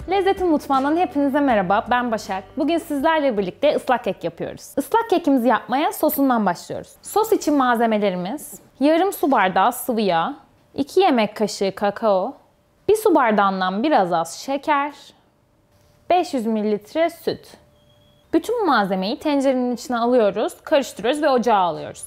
Lezzetin Mutfağı'ndan hepinize merhaba, ben Başak. Bugün sizlerle birlikte ıslak kek yapıyoruz. Islak kekimizi yapmaya sosundan başlıyoruz. Sos için malzemelerimiz: yarım su bardağı sıvı yağ, 2 yemek kaşığı kakao, 1 su bardağından biraz az şeker, 500 ml süt. Bütün malzemeyi tencerenin içine alıyoruz, karıştırıyoruz ve ocağa alıyoruz.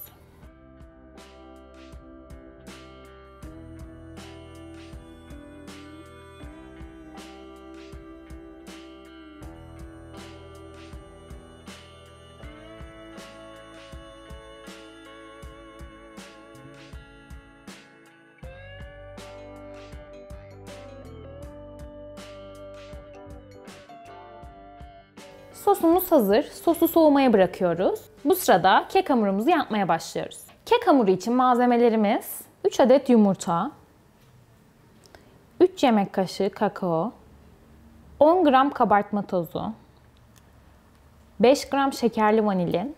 Sosumuz hazır. Sosu soğumaya bırakıyoruz. Bu sırada kek hamurumuzu yapmaya başlıyoruz. Kek hamuru için malzemelerimiz: 3 adet yumurta, 3 yemek kaşığı kakao, 10 gram kabartma tozu, 5 gram şekerli vanilin,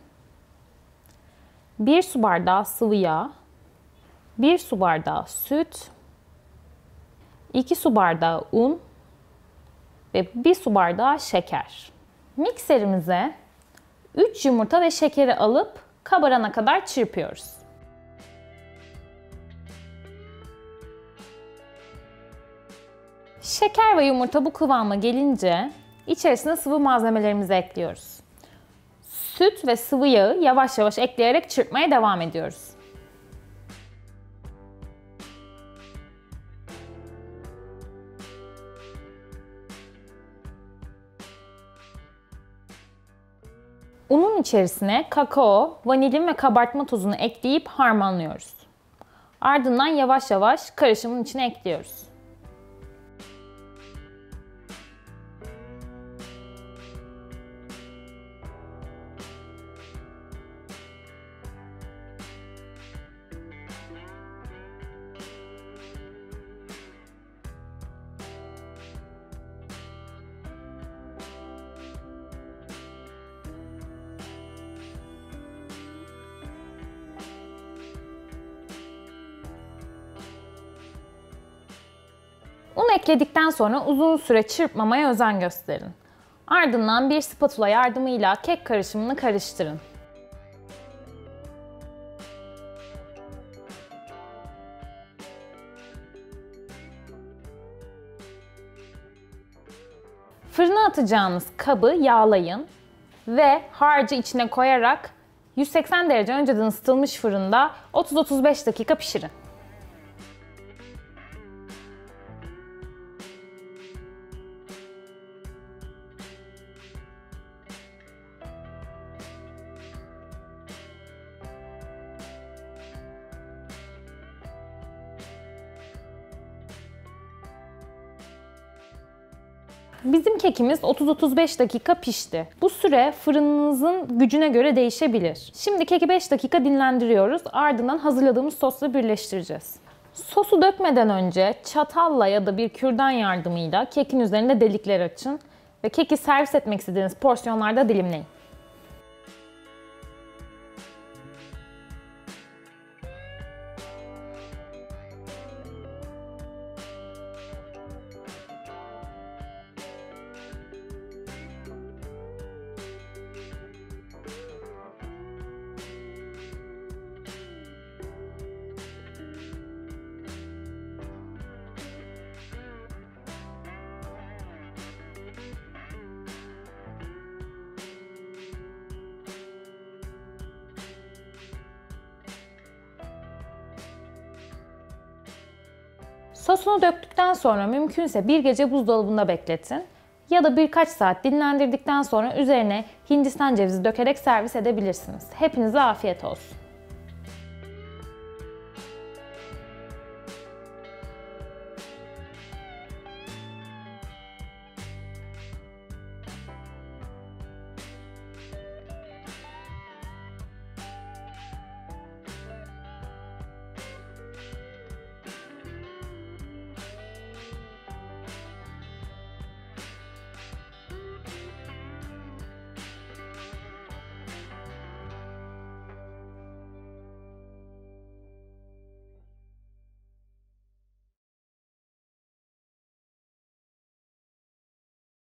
1 su bardağı sıvı yağ, 1 su bardağı süt, 2 su bardağı un ve 1 su bardağı şeker. Mikserimize 3 yumurta ve şekeri alıp kabarana kadar çırpıyoruz. Şeker ve yumurta bu kıvama gelince içerisine sıvı malzemelerimizi ekliyoruz. Süt ve sıvı yağı yavaş yavaş ekleyerek çırpmaya devam ediyoruz. Unun içerisine kakao, vanilin ve kabartma tozunu ekleyip harmanlıyoruz. Ardından yavaş yavaş karışımın içine ekliyoruz. Un ekledikten sonra uzun süre çırpmamaya özen gösterin. Ardından bir spatula yardımıyla kek karışımını karıştırın. Fırına atacağınız kabı yağlayın ve harcı içine koyarak 180 derece önceden ısıtılmış fırında 30-35 dakika pişirin. Bizim kekimiz 30-35 dakika pişti. Bu süre fırınınızın gücüne göre değişebilir. Şimdi keki 5 dakika dinlendiriyoruz. Ardından hazırladığımız sosla birleştireceğiz. Sosu dökmeden önce çatalla ya da bir kürdan yardımıyla kekin üzerinde delikler açın ve keki servis etmek istediğiniz porsiyonlarda dilimleyin. Sosunu döktükten sonra mümkünse bir gece buzdolabında bekletin ya da birkaç saat dinlendirdikten sonra üzerine Hindistan cevizi dökerek servis edebilirsiniz. Hepinize afiyet olsun.